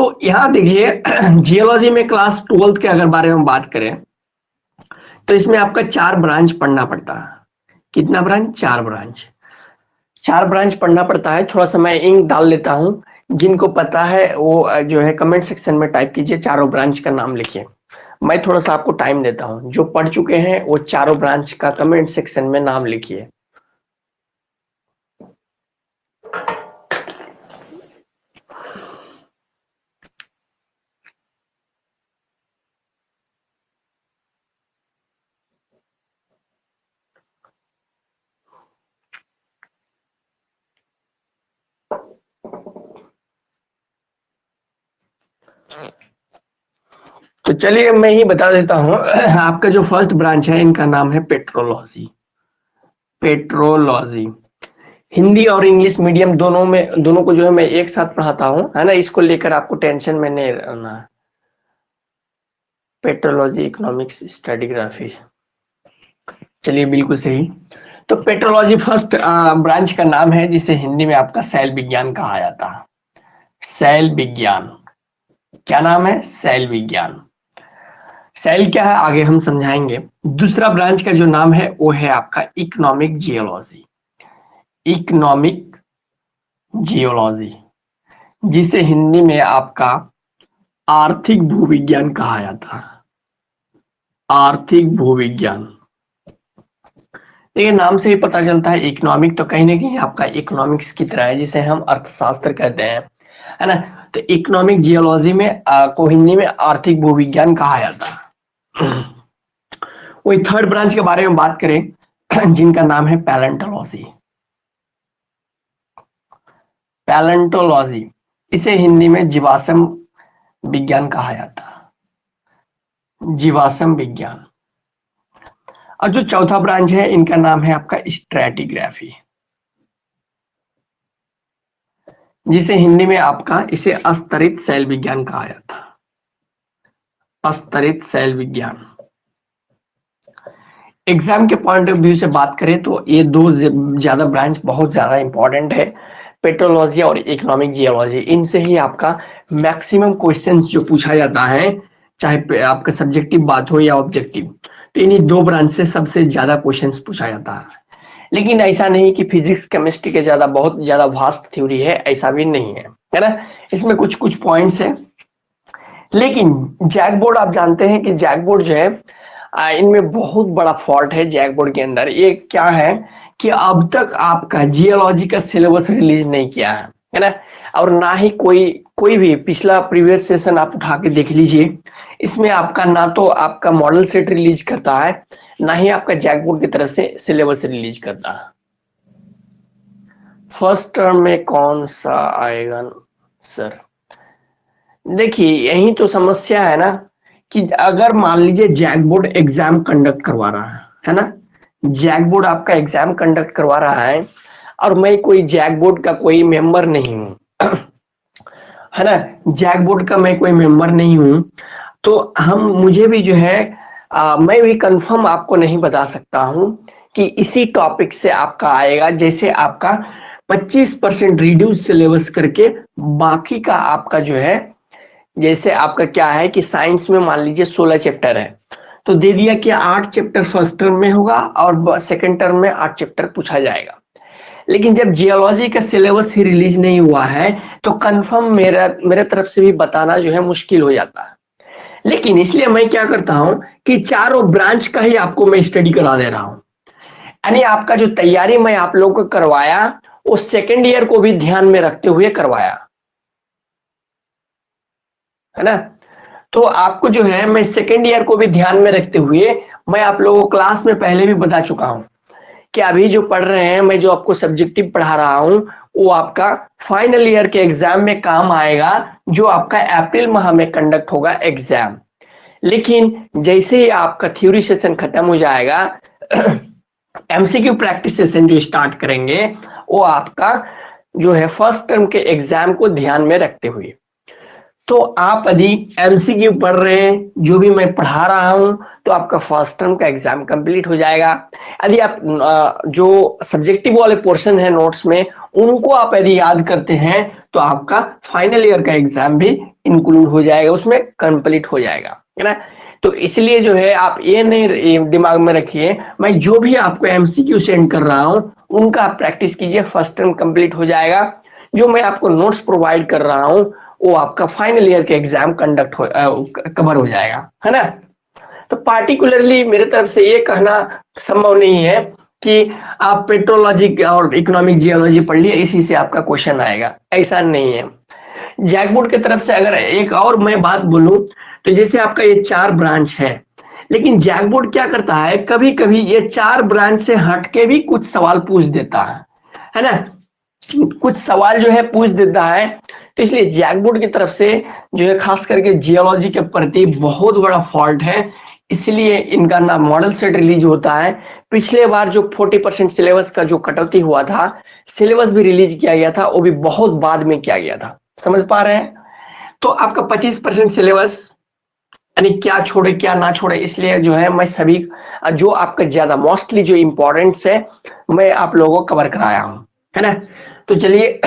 तो यहाँ देखिए जियोलॉजी में क्लास 12th के अगर बारे में बात करें तो इसमें आपका 4 ब्रांच पढ़ना पड़ता है। कितना ब्रांच? 4 ब्रांच। 4 ब्रांच पढ़ना पड़ता है। थोड़ा सा मैं इंक डाल लेता हूँ, जिनको पता है वो जो है कमेंट सेक्शन में टाइप कीजिए, चारों ब्रांच का नाम लिखिए। मैं थोड़ा सा आपको टाइम देता हूँ, जो पढ़ चुके हैं वो चारों ब्रांच का कमेंट सेक्शन में नाम लिखिए। तो चलिए मैं ही बता देता हूँ आपका जो फर्स्ट ब्रांच है इनका नाम है पेट्रोलॉजी। पेट्रोलॉजी हिंदी और इंग्लिश मीडियम दोनों को जो है मैं एक साथ पढ़ाता हूँ, है ना। इसको लेकर आपको टेंशन में नहीं रहना। पेट्रोलॉजी इकोनॉमिक्स स्ट्रेटिग्राफी, चलिए बिल्कुल सही। तो पेट्रोलॉजी फर्स्ट ब्रांच का नाम है, जिसे हिंदी में आपका शैल विज्ञान कहा जाता है। शैल विज्ञान, क्या नाम है? शैल विज्ञान। शैल क्या है आगे हम समझाएंगे। दूसरा ब्रांच का जो नाम है वो है आपका इकोनॉमिक जियोलॉजी। इकोनॉमिक जियोलॉजी, जिसे हिंदी में आपका आर्थिक भूविज्ञान कहा जाता है। आर्थिक भूविज्ञान, देखिए नाम से ही पता चलता है इकोनॉमिक तो कहीं ना कहीं आपका इकोनॉमिक्स की तरह है, जिसे हम अर्थशास्त्र कहते हैं, है ना। तो इकोनॉमिक जियोलॉजी में को हिंदी में आर्थिक भूविज्ञान कहा जाता है। वही थर्ड ब्रांच के बारे में बात करें जिनका नाम है पैलेंटोलॉजी। पैलेंटोलॉजी, इसे हिंदी में जीवाश्म विज्ञान कहा जाता है। जीवाश्म विज्ञान। और जो चौथा ब्रांच है इनका नाम है आपका स्ट्रैटिग्राफी, जिसे हिंदी में आपका इसे अस्तरित शैल विज्ञान कहा जाता है। अस्तरित शैल विज्ञान। एग्जाम के पॉइंट ऑफ व्यू से बात करें तो ये दो ज्यादा ब्रांच बहुत ज्यादा इंपॉर्टेंट है, पेट्रोलॉजी और इकोनॉमिक जियोलॉजी। इनसे ही आपका मैक्सिमम क्वेश्चंस जो पूछा जाता है, चाहे आपका सब्जेक्टिव बात हो या ऑब्जेक्टिव, तो इन्हीं दो ब्रांच से सबसे ज्यादा क्वेश्चंस पूछा जाता है। लेकिन ऐसा नहीं कि फिजिक्स केमिस्ट्री के ज्यादा बहुत ज्यादा वास्ट थ्योरी है, ऐसा भी नहीं है ना। इसमें कुछ कुछ पॉइंट्स है। लेकिन जैकबोर्ड, आप जानते हैं कि जैकबोर्ड जो है इनमें बहुत बड़ा फॉल्ट है जैकबोर्ड के अंदर। ये क्या है कि अब तक आपका जियोलॉजी का सिलेबस रिलीज नहीं किया है ना। और ना ही कोई भी पिछला प्रीवियस सेशन आप उठा के देख लीजिए, इसमें आपका ना तो आपका मॉडल सेट रिलीज करता है, ना ही आपका जैकबोर्ड की तरफ से सिलेबस रिलीज करता है। फर्स्ट टर्म में कौन सा आएगा सर? देखिए यही तो समस्या है ना, कि अगर मान लीजिए जैकबोर्ड एग्जाम कंडक्ट करवा रहा है ना, जैकबोर्ड आपका एग्जाम कंडक्ट करवा रहा है और मैं कोई जैकबोर्ड का कोई मेंबर नहीं हूं है ना, जैकबोर्ड का मैं कोई मेंबर नहीं हूं, तो मुझे भी जो है मैं भी कंफर्म आपको नहीं बता सकता हूं कि इसी टॉपिक से आपका आएगा। जैसे आपका 25% रिड्यूस सिलेबस करके बाकी का आपका जो है, जैसे आपका क्या है कि साइंस में मान लीजिए 16 चैप्टर है, तो दे दिया कि 8 चैप्टर फर्स्ट टर्म में होगा और सेकंड टर्म में 8 चैप्टर पूछा जाएगा। लेकिन जब जियोलॉजी का सिलेबस ही रिलीज नहीं हुआ है तो कंफर्म मेरे तरफ से भी बताना जो है मुश्किल हो जाता है। लेकिन इसलिए मैं क्या करता हूं कि चारों ब्रांच का ही आपको मैं स्टडी करा दे रहा हूं। यानी आपका जो तैयारी मैं आप लोगों को करवाया वो सेकेंड ईयर को भी ध्यान में रखते हुए करवाया, है ना। तो आपको जो है मैं सेकेंड ईयर को भी ध्यान में रखते हुए मैं आप लोगों को क्लास में पहले भी बता चुका हूं कि अभी जो पढ़ रहे हैं, मैं जो आपको सब्जेक्टिव पढ़ा रहा हूं वो आपका फाइनल ईयर के एग्जाम में काम आएगा, जो आपका अप्रैल माह में कंडक्ट होगा एग्जाम। लेकिन जैसे ही आपका थ्योरी सेशन खत्म हो जाएगा एमसीक्यू प्रैक्टिस सेशन जो स्टार्ट करेंगे वो आपका जो है फर्स्ट टर्म के एग्जाम को ध्यान में रखते हुए। तो आप यदि एमसीक्यू पढ़ रहे हैं, जो भी मैं पढ़ा रहा हूं, तो आपका फर्स्ट टर्म का एग्जाम कंप्लीट हो जाएगा। यदि आप जो सब्जेक्टिव वाले पोर्शन है नोट्स में, उनको आप यदि याद करते हैं तो आपका फाइनल ईयर का एग्जाम भी इंक्लूड हो जाएगा, उसमें कंप्लीट हो जाएगा, है ना। तो इसलिए जो है आप ये नहीं दिमाग में रखिए, मैं जो भी आपको एमसीक्यू सेंड कर रहा हूँ उनका आप प्रैक्टिस कीजिए, फर्स्ट टर्म कंप्लीट हो जाएगा। जो मैं आपको नोट्स प्रोवाइड कर रहा हूँ वो आपका फाइनल ईयर के एग्जाम कंडक्ट हो कवर हो जाएगा, है ना। तो पार्टिकुलरली मेरे तरफ से ये कहना संभव नहीं है कि आप पेट्रोलॉजी और इकोनॉमिक जियोलॉजी पढ़ लिए इसी से आपका क्वेश्चन आएगा, ऐसा नहीं है। जैकबोर्ड की तरफ से अगर एक और मैं बात बोलूं तो जैसे आपका ये 4 ब्रांच है, लेकिन जैकबोर्ड क्या करता है, कभी कभी ये 4 ब्रांच से हटके भी कुछ सवाल पूछ देता है ना। कुछ सवाल जो है पूछ देता है, तो इसलिए जैकबोर्ड की तरफ से जो है खास करके जियोलॉजी के प्रति बहुत बड़ा फॉल्ट है, इसलिए इनका ना मॉडल सेट रिलीज होता है। पिछले बार जो 40% सिलेबस का जो कटौती हुआ था, सिलेबस भी रिलीज किया गया था, वो भी बहुत बाद में किया गया था, समझ पा रहे हैं। तो आपका 25% सिलेबस यानी क्या छोड़े क्या ना छोड़े, इसलिए जो है मैं सभी जो आपका ज्यादा मोस्टली जो इंपॉर्टेंट्स है मैं आप लोगों को कवर कराया हूं, है ना। तो चलिए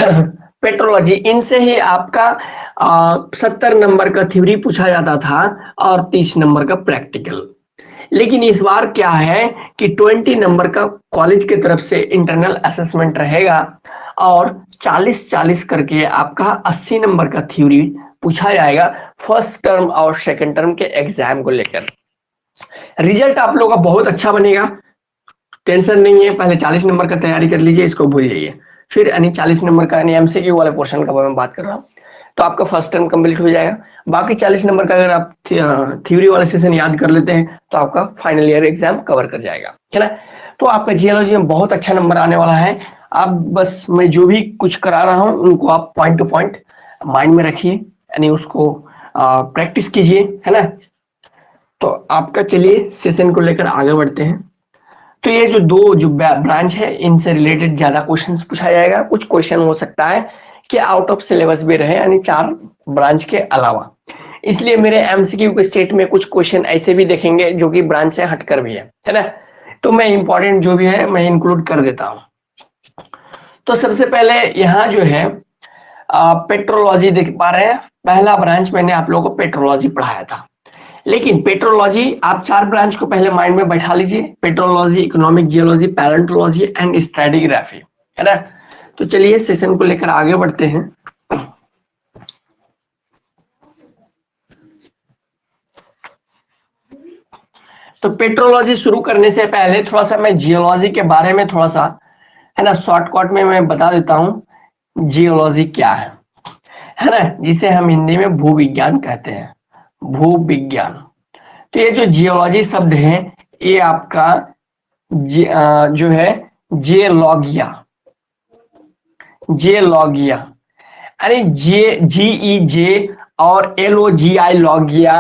पेट्रोलॉजी, इनसे ही आपका 70 नंबर का थ्योरी पूछा जाता था और 30 नंबर का प्रैक्टिकल। लेकिन इस बार क्या है कि 20 नंबर का कॉलेज की तरफ से इंटरनल असेसमेंट रहेगा और 40-40 करके आपका 80 नंबर का थ्योरी पूछा जाएगा फर्स्ट टर्म और सेकंड टर्म के एग्जाम को लेकर। रिजल्ट आप लोगों का बहुत अच्छा बनेगा, टेंशन नहीं है। पहले 40 नंबर का तैयारी कर लीजिए, इसको भूल जाइए। फिर यानी 40 नंबर का यानी एमसीक्यू वाले पोर्शन का मैं बात कर रहा हूँ, तो आपका फर्स्ट टर्म कंप्लीट हो जाएगा। बाकी 40 नंबर का अगर आप थ्योरी वाले सेशन याद कर लेते हैं तो आपका फाइनल ईयर एग्जाम कवर कर जाएगा, है ना। तो आपका जियोलॉजी में बहुत अच्छा नंबर आने वाला है। आप बस मैं जो भी कुछ करा रहा हूँ उनको आप पॉइंट टू पॉइंट माइंड में रखिए, यानी उसको प्रैक्टिस कीजिए, है ना। तो आपका चलिए सेशन को लेकर आगे बढ़ते हैं। तो ये जो दो जो ब्रांच है इनसे रिलेटेड ज्यादा क्वेश्चंस पूछा जाएगा। कुछ क्वेश्चन हो सकता है कि आउट ऑफ सिलेबस भी रहे, यानी 4 ब्रांच के अलावा। इसलिए मेरे एमसीक्यू के स्टेट में कुछ क्वेश्चन ऐसे भी देखेंगे जो कि ब्रांच से हटकर भी है ना। तो मैं इंपॉर्टेंट जो भी है मैं इंक्लूड कर देता हूं। तो सबसे पहले यहाँ जो है पेट्रोलॉजी देख पा रहे हैं, पहला ब्रांच मैंने आप लोगों को पेट्रोलॉजी पढ़ाया था। लेकिन पेट्रोलॉजी आप 4 ब्रांच को पहले माइंड में बैठा लीजिए, petrology, economic geology, palaeontology and stratigraphy, है ना। तो चलिए सेशन को लेकर आगे बढ़ते हैं। तो पेट्रोलॉजी शुरू करने से पहले थोड़ा सा मैं जियोलॉजी के बारे में थोड़ा सा, है ना, शॉर्टकट में मैं बता देता हूं जियोलॉजी क्या है ना, जिसे हम हिंदी में भूविज्ञान कहते हैं, भूविज्ञान। तो ये जो जियोलॉजी शब्द है ये आपका जो है जियोलॉगिया, जियोलॉगिया यानी GEJ और LOGI लॉगिया,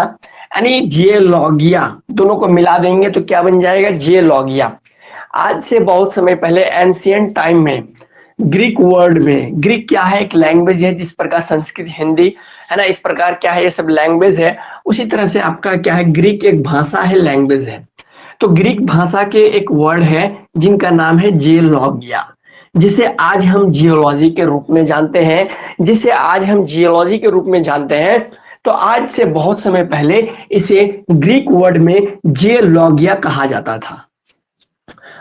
यानी जियोलॉगिया दोनों को मिला देंगे तो क्या बन जाएगा, जियोलॉगिया। आज से बहुत समय पहले एंशियंट टाइम में ग्रीक वर्ड में, ग्रीक क्या है, एक लैंग्वेज है जिस प्रकार संस्कृत, हिंदी, है ना, इस प्रकार क्या है ये सब लैंग्वेज है, उसी तरह से आपका क्या है ग्रीक एक भाषा है, लैंग्वेज है। तो ग्रीक भाषा के एक वर्ड है जिनका नाम है जियोलॉगिया, जिसे आज हम जियोलॉजी के रूप में जानते हैं, जिसे आज हम जियोलॉजी के रूप में जानते हैं। तो आज से बहुत समय पहले इसे ग्रीक वर्ड में जियोलॉगिया कहा जाता था।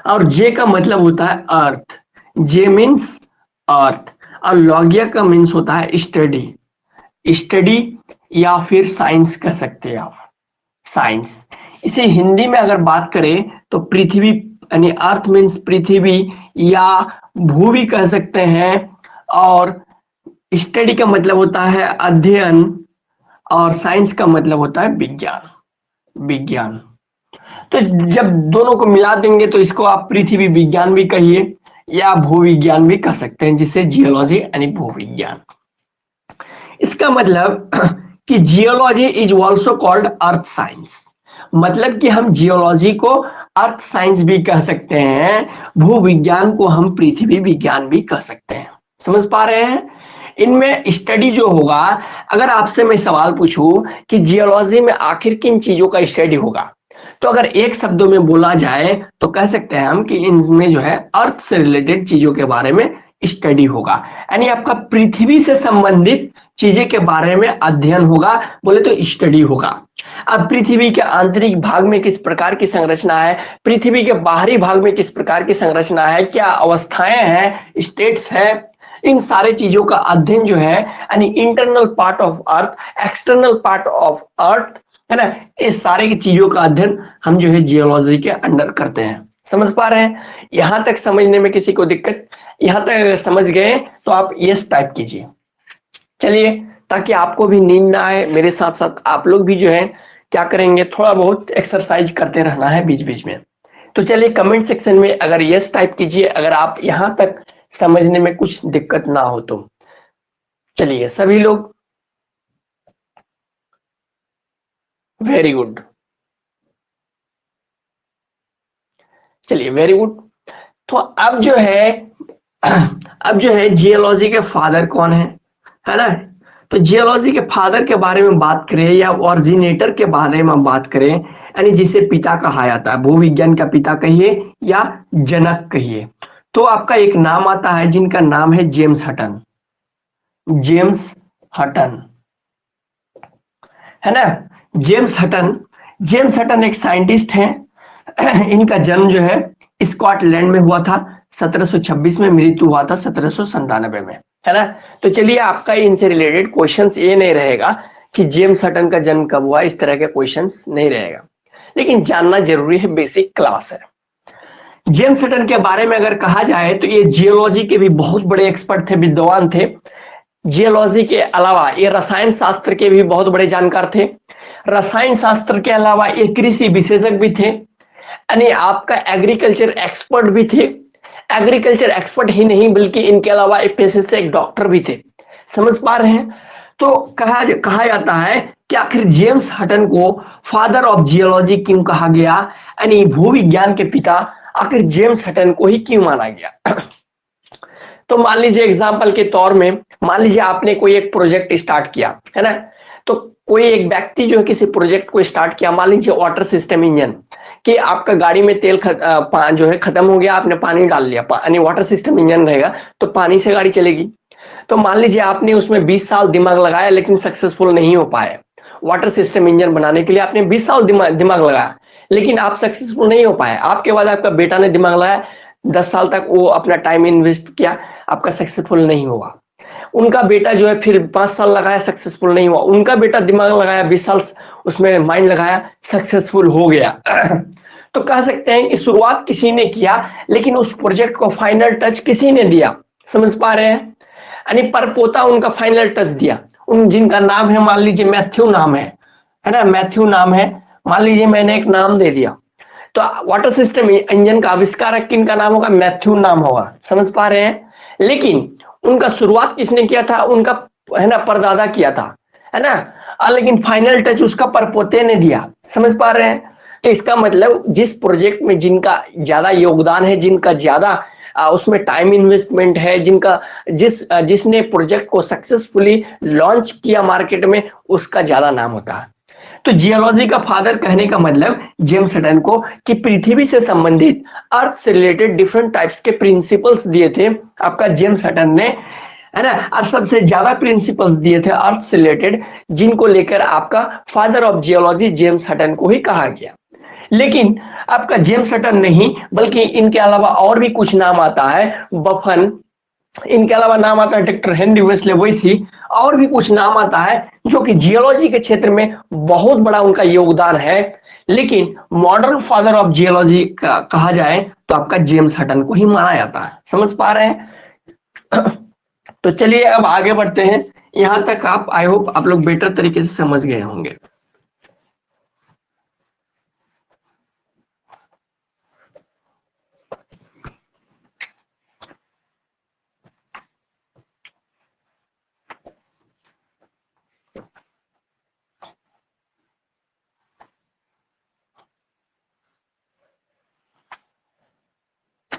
और जे का मतलब होता है अर्थ, जे मीन्स अर्थ, और लॉगिया का मीन्स होता है स्टडी, स्टडी या फिर साइंस कह सकते हैं आप, साइंस। इसे हिंदी में अगर बात करें तो पृथ्वी यानी अर्थ मीन्स पृथ्वी या भू भी कह सकते हैं, और स्टडी का मतलब होता है अध्ययन, और साइंस का मतलब होता है विज्ञान, विज्ञान। तो जब दोनों को मिला देंगे तो इसको आप पृथ्वी विज्ञान भी कहिए या भूविज्ञान भी कह सकते हैं, जिसे जियोलॉजी यानी भूविज्ञान। इसका मतलब कि geology is also called earth science, मतलब कि हम जियोलॉजी को अर्थ साइंस भी कह सकते हैं, भूविज्ञान को हम पृथ्वी विज्ञान भी कह सकते हैं। समझ पा रहे हैं। इनमें स्टडी जो होगा, अगर आपसे मैं सवाल पूछूं कि जियोलॉजी में आखिर किन चीजों का स्टडी होगा, तो अगर एक शब्दों में बोला जाए तो कह सकते हैं हम कि इनमें जो है अर्थ से रिलेटेड चीजों के बारे में स्टडी होगा, यानी आपका पृथ्वी से संबंधित चीजें के बारे में अध्ययन होगा, बोले तो स्टडी होगा। अब पृथ्वी के आंतरिक भाग में किस प्रकार की संरचना है, पृथ्वी के बाहरी भाग में किस प्रकार की संरचना है, क्या अवस्थाएं हैं, स्टेट्स है, इन सारे चीजों का अध्ययन जो है, यानी internal part of earth, external part of earth, है ना, इस सारे की चीजों का अध्ययन हम जो है जियोलॉजी के अंडर करते हैं। समझ पा रहे हैं? यहां तक समझने में किसी को दिक्कत? यहां तक समझ गए तो आप यस टाइप कीजिए। चलिए, ताकि आपको भी नींद ना आए, मेरे साथ साथ आप लोग भी जो है क्या करेंगे, थोड़ा बहुत एक्सरसाइज करते रहना है बीच बीच में। तो चलिए कमेंट सेक्शन में अगर यस टाइप कीजिए अगर आप यहां तक समझने में कुछ दिक्कत ना हो तो। चलिए सभी लोग, वेरी गुड। चलिए वेरी गुड। तो अब जो है जियोलॉजी के फादर कौन है ना? तो जियोलॉजी के फादर के बारे में बात करें या ऑरिजिनेटर के बारे में बात करें, यानी जिसे पिता कहा जाता है, भूविज्ञान का पिता कहिए या जनक कहिए, तो आपका एक नाम आता है जिनका नाम है जेम्स हटन। जेम्स हटन, है ना? जेम्स हटन, जेम्स हटन एक साइंटिस्ट हैं। इनका जन्म जो है स्कॉटलैंड में हुआ था, 1726 में, मृत्यु हुआ था 1797 में, है ना? तो चलिए, आपका इनसे रिलेटेड क्वेश्चंस ये नहीं रहेगा कि जेम्स हटन का जन्म कब हुआ, इस तरह के क्वेश्चंस नहीं रहेगा, लेकिन जानना जरूरी है, बेसिक क्लास है। जेम्स हटन के बारे में अगर कहा जाए तो ये जियोलॉजी के भी बहुत बड़े एक्सपर्ट थे, विद्वान थे। जियोलॉजी के अलावा ये रसायन शास्त्र के भी बहुत बड़े जानकार थे। रसायन शास्त्र के अलावा ये कृषि विशेषज्ञ भी थे, यानी आपका एग्रीकल्चर एक्सपर्ट भी थे। एग्रीकल्चर एक्सपर्ट ही नहीं बल्कि इनके अलावा एक पेशे से एक डॉक्टर भी थे। समझ पा रहे हैं? तो कहा जाता है कि आखिर जेम्स हटन को फादर ऑफ जियोलॉजी क्यों कहा गया, यानी भूविज्ञान के पिता आखिर जेम्स हटन को ही क्यों माना गया? तो मान लीजिए एग्जाम्पल के तौर में, मान लीजिए आपने कोई एक प्रोजेक्ट स्टार्ट किया, है ना? तो कोई एक व्यक्ति जो है किसी प्रोजेक्ट को स्टार्ट किया, मान लीजिए वाटर सिस्टम इंजन, कि आपका गाड़ी में तेल जो है खत्म हो गया, आपने पानी डाल लिया, यानी वाटर सिस्टम इंजन रहेगा तो पानी से गाड़ी चलेगी। तो मान लीजिए आपने उसमें 20 साल दिमाग लगाया लेकिन सक्सेसफुल नहीं हो पाए। वाटर सिस्टम इंजन बनाने के लिए आपने 20 साल दिमाग लगाया लेकिन आप सक्सेसफुल नहीं हो पाए। आपके बाद आपका बेटा ने दिमाग लगाया, 10 साल तक वो अपना टाइम इन्वेस्ट किया, आपका सक्सेसफुल नहीं हुआ। उनका बेटा जो है फिर 5 साल लगाया, सक्सेसफुल नहीं हुआ। उनका बेटा दिमाग लगाया, 20 साल उसमें माइंड लगाया, सक्सेसफुल हो गया। तो कह सकते हैं कि शुरुआत किसी ने किया लेकिन उस प्रोजेक्ट को फाइनल टच किसी ने दिया। समझ पा रहे हैं? यानी परपोता उनका फाइनल टच दिया। उन जिनका नाम है, मान लीजिए मैथ्यू नाम है ना, मैथ्यू नाम है, मान लीजिए मैंने एक नाम दे दिया, तो वाटर सिस्टम इंजन का आविष्कारक किनका नाम होगा? मैथ्यू नाम होगा। समझ पा रहे हैं? लेकिन उनका शुरुआत किसने किया था? उनका, है ना, परदादा किया था, है ना? लेकिन फाइनल टच उसका परपोते ने दिया। समझ पा रहे हैं? तो इसका मतलब जिस प्रोजेक्ट में जिनका ज्यादा योगदान है, जिनका ज्यादा उसमें टाइम इन्वेस्टमेंट है, जिसने प्रोजेक्ट को सक्सेसफुली लॉन्च किया मार्केट में, उसका ज्यादा नाम होता है। तो जियोलॉजी का फादर कहने का मतलब जेम्स हटन को कि पृथ्वी से संबंधित, अर्थ से रिलेटेड डिफरेंट टाइप्स के प्रिंसिपल्स दिए थे आपका जेम्स हटन ने, है ना? और सबसे ज्यादा प्रिंसिपल्स दिए थे अर्थ से रिलेटेड, जिनको लेकर आपका father of geology James Hutton को ही कहा गया। लेकिन आपका जेम्स हटन नहीं बल्कि इनके अलावा और भी कुछ नाम आता है, बफन, इनके अलावा नाम आता है डॉक्टर हेनरी वेस्ले वैसी, और भी कुछ नाम आता है जो कि जियोलॉजी के क्षेत्र में बहुत बड़ा उनका योगदान है। लेकिन मॉडर्न फादर ऑफ जियोलॉजी का कहा जाए तो आपका जेम्स हटन को ही माना जाता है। समझ पा रहे हैं? तो चलिए अब आगे बढ़ते हैं। यहां तक आप, आई होप आप लोग बेटर तरीके से समझ गए होंगे।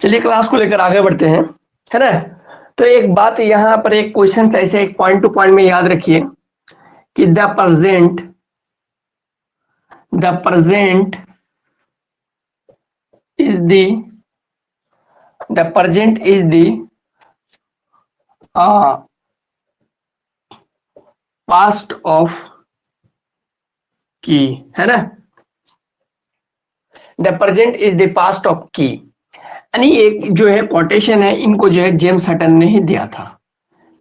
चलिए क्लास को लेकर आगे बढ़ते हैं, है ना? तो एक बात यहां पर, एक क्वेश्चन ऐसे एक पॉइंट टू पॉइंट में याद रखिए कि the present is the past of की, है ना। The present is the past of की, यानी एक जो है कोटेशन है, इनको जो है जेम्स हटन ने ही दिया था,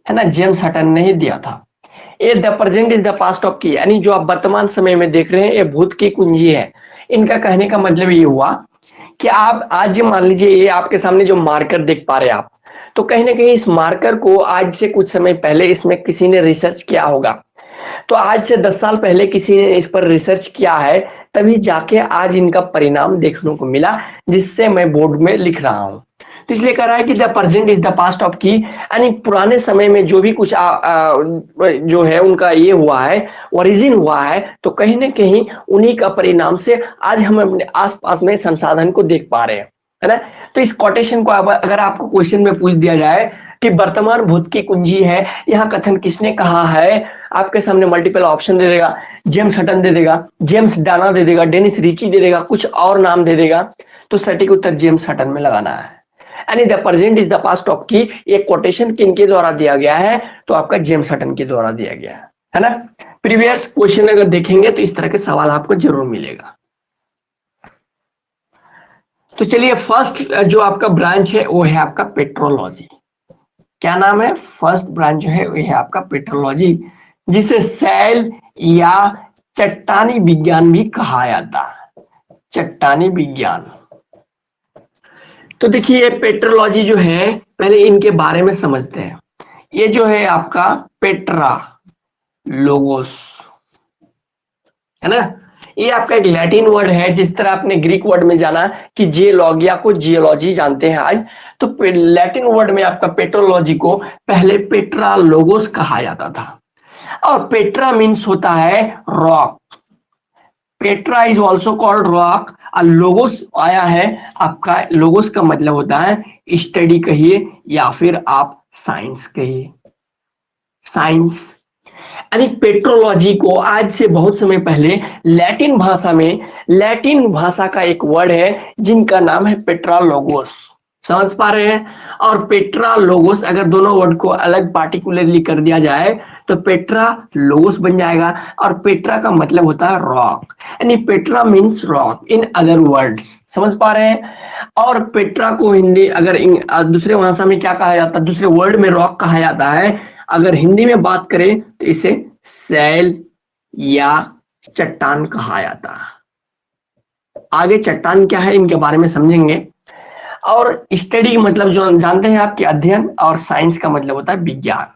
है ना, जेम्स हटन ने ही दिया था। ये the present is the past of की, यानी जो आप वर्तमान समय में देख रहे हैं ये भूत की कुंजी है। इनका कहने का मतलब ये हुआ कि आप आज मान लीजिए ये आपके सामने जो मार्कर देख पा रहे हैं आप, तो कहीं ना कहीं इस मार्कर को आज से कुछ समय पहले इसमें किसी ने रिसर्च किया होगा। तो आज से 10 साल पहले किसी ने इस पर रिसर्च किया है, तभी जाके आज इनका परिणाम देखने को मिला, जिससे मैं बोर्ड में लिख रहा हूं। तो इसलिए कह रहा है कि the present is the past of की, यानी पुराने समय में जो भी कुछ जो है उनका ये हुआ है, ओरिजिन हुआ है, तो कहीं ना कहीं उन्हीं का परिणाम से आज हम अपने आसपास में संसाधन को देख पा रहे हैं, है ना। तो इस कोटेशन को अगर आपको क्वेश्चन में पूछ दिया जाए कि वर्तमान भूत की कुंजी है, यह कथन किसने कहा है, आपके सामने मल्टीपल ऑप्शन दे देगा, जेम्स हटन दे देगा, जेम्स डाना दे देगा, डेनिस रिची दे देगा, कुछ और नाम दे देगा, तो सटीक उत्तर जेम्स हटन में लगाना है। यानी the present is the past of की एक कोटेशन किनके द्वारा दिया गया है, तो आपका जेम्स हटन के द्वारा दिया गया है ना। प्रीवियस क्वेश्चन अगर देखेंगे तो इस तरह के सवाल आपको जरूर मिलेगा। तो चलिए फर्स्ट जो आपका ब्रांच है वो है आपका पेट्रोलॉजी। क्या नाम है, फर्स्ट ब्रांच जो है वो है आपका पेट्रोलॉजी, जिसे सैल या चट्टानी विज्ञान भी कहा जाता है, चट्टानी विज्ञान। तो देखिए ये पेट्रोलॉजी जो है, पहले इनके बारे में समझते हैं। ये जो है आपका पेट्रा लोगोस, है ना, ये आपका एक लैटिन वर्ड है। जिस तरह आपने ग्रीक वर्ड में जाना कि जियोलॉगिया को जियोलॉजी जानते हैं आज, तो लैटिन वर्ड में आपका पेट्रोलॉजी को पहले पेट्रा लोगोस कहा जाता था। और पेट्रा मीन्स होता है rock, Petra is also called rock. और लोगोस आया है, आपका लोगोस का मतलब होता है स्टडी कहिए या फिर आप साइंस कहिए, साइंस। यानी पेट्रोलॉजी को आज से बहुत समय पहले लैटिन भाषा में, लैटिन भाषा का एक वर्ड है जिनका नाम है पेट्रालोगोस, समझ पा रहे हैं। और पेट्रा लोगोस अगर दोनों वर्ड को अलग पार्टिकुलरली कर दिया जाए तो पेट्रा लोगोस बन जाएगा। और पेट्रा का मतलब होता है रॉक, यानी Petra means rock in other words, समझ पा रहे हैं। और पेट्रा को हिंदी अगर दूसरे भाषा में क्या कहा जाता है, दूसरे वर्ड में रॉक कहा जाता है। अगर हिंदी में बात करें तो इसे सैल या चट्टान कहा जाता है। आगे चट्टान क्या है इनके बारे में समझेंगे। और स्टडी मतलब जो जानते हैं आपके अध्ययन, और साइंस का मतलब होता है विज्ञान।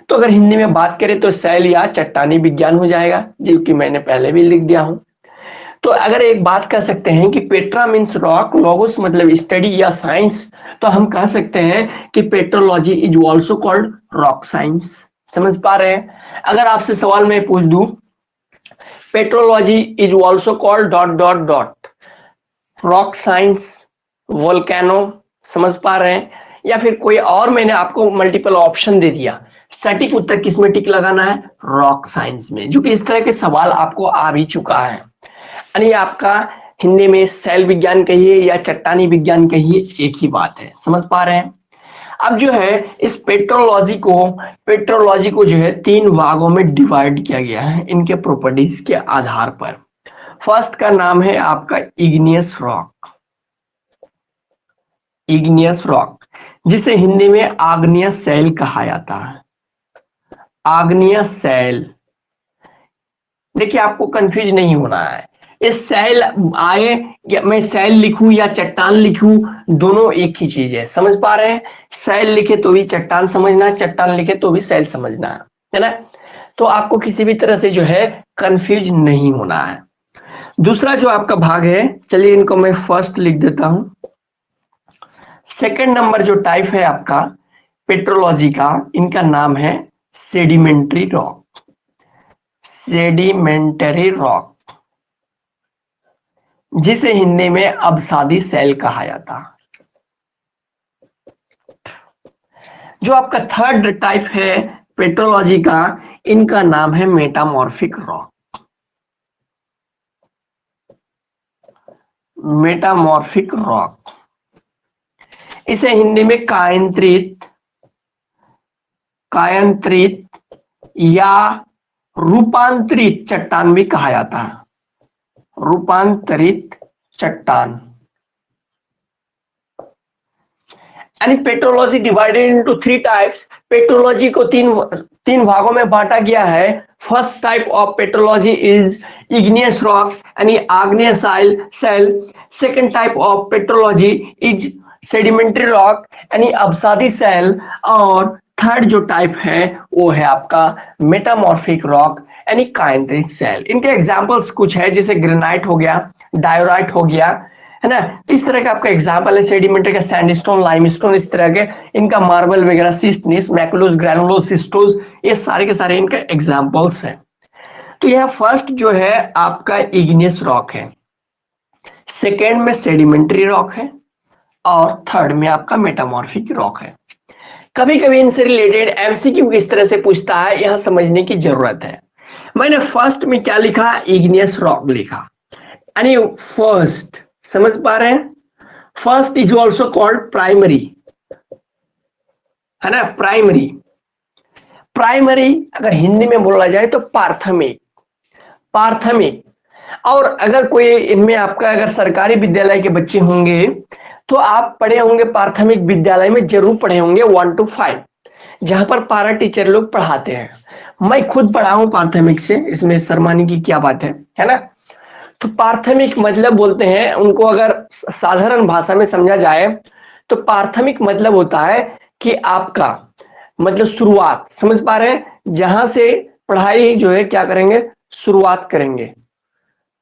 तो अगर हिंदी में बात करें तो सैल या चट्टानी विज्ञान हो जाएगा, जो कि मैंने पहले भी लिख दिया हूं। तो अगर एक बात कह सकते हैं कि पेट्रा मीन्स रॉक, लोगोस मतलब स्टडी या साइंस, तो हम कह सकते हैं कि petrology is also called rock science, समझ पा रहे हैं। अगर आपसे सवाल मैं पूछ दूं petrology is also called dot dot dot rock science volcano, समझ पा रहे हैं, या फिर कोई और मैंने आपको मल्टीपल ऑप्शन दे दिया, सटीक उत्तर किसमें टिक लगाना है, रॉक साइंस में, जो कि इस तरह के सवाल आपको आ भी चुका है। यानी आपका हिंदी में सैल विज्ञान कहिए या चट्टानी विज्ञान कहिए एक ही बात है, समझ पा रहे हैं। अब जो है इस पेट्रोलॉजी को जो है 3 भागों में डिवाइड किया गया है इनके प्रॉपर्टीज के आधार पर। फर्स्ट का नाम है आपका इग्नियस रॉक, इग्नियस रॉक, जिसे हिंदी में आग्नेय सैल कहा जाता है, आग्नेय सैल। देखिए आपको कंफ्यूज नहीं होना है, इस सैल आए या मैं सैल लिखूं या चट्टान लिखूं, दोनों एक ही चीज है, समझ पा रहे हैं। सैल लिखे तो भी चट्टान समझना, चट्टान लिखे तो भी सैल समझना है ना। तो आपको किसी भी तरह से जो है कंफ्यूज नहीं होना है। दूसरा जो आपका भाग है, चलिए इनको मैं फर्स्ट लिख देता हूं। सेकंड नंबर जो टाइप है आपका पेट्रोलॉजी का, इनका नाम है सेडिमेंट्री रॉक, सेडिमेंटरी रॉक, जिसे हिंदी में अवसादी सैल कहा जाता। जो आपका थर्ड टाइप है पेट्रोलॉजी का, इनका नाम है मेटामॉर्फिक रॉक, मेटामॉर्फिक रॉक, इसे हिंदी में कायांतरित कायांतरित या रूपांतरित चट्टान भी कहा जाता है, रूपांतरित चट्टान। And petrology divided into 3 types. Petrology को तीन भागों में बांटा गया है। First type of petrology is igneous rock यानी आग्नेय सेल। Second type of petrology is sedimentary rock यानी अवसादी सेल। और थर्ड जो टाइप है वो है आपका मेटामॉर्फिक रॉक यानी कायांतरित सेल। इनके एग्जांपल्स कुछ है, जैसे ग्रेनाइट हो गया, डायोराइट हो गया, है ना। इस तरह का आपका एग्जांपल है सेडिमेंट्री का सैंडस्टोन, लाइमस्टोन, इस तरह के इनका मार्बल वगैरह, सिस्टनिस, मैकुलोस, ग्रैनुलोस, सिस्टोस, ये सारे के सारे इनके एग्जांपल्स हैं। तो यह फर्स्ट जो है आपका इग्नियस रॉक है, सेकेंड में सेडिमेंट्री रॉक है और थर्ड में आपका मेटामॉर्फिक रॉक है। कभी कभी इनसे रिलेटेड एमसीक्यू किस तरह से पूछता है, यह समझने की जरूरत है। मैंने फर्स्ट में क्या लिखा, इग्नियस रॉक लिखा, यानी फर्स्ट, समझ पा रहे हैं। First is also called primary, है ना, प्राइमरी। प्राइमरी अगर हिंदी में बोला जाए तो प्राथमिक, प्राथमिक। और अगर कोई इनमें आपका अगर सरकारी विद्यालय के बच्चे होंगे तो आप पढ़े होंगे प्राथमिक विद्यालय में, जरूर पढ़े होंगे 1 to 5, जहां पर पारा टीचर लोग पढ़ाते हैं। मैं खुद पढ़ा हूं प्राथमिक से, इसमें शर्माने की क्या बात है ना। तो प्राथमिक मतलब बोलते हैं उनको, अगर साधारण भाषा में समझा जाए तो प्राथमिक मतलब होता है कि आपका मतलब शुरुआत, समझ पा रहे हैं, जहां से पढ़ाई जो है क्या करेंगे, शुरुआत करेंगे।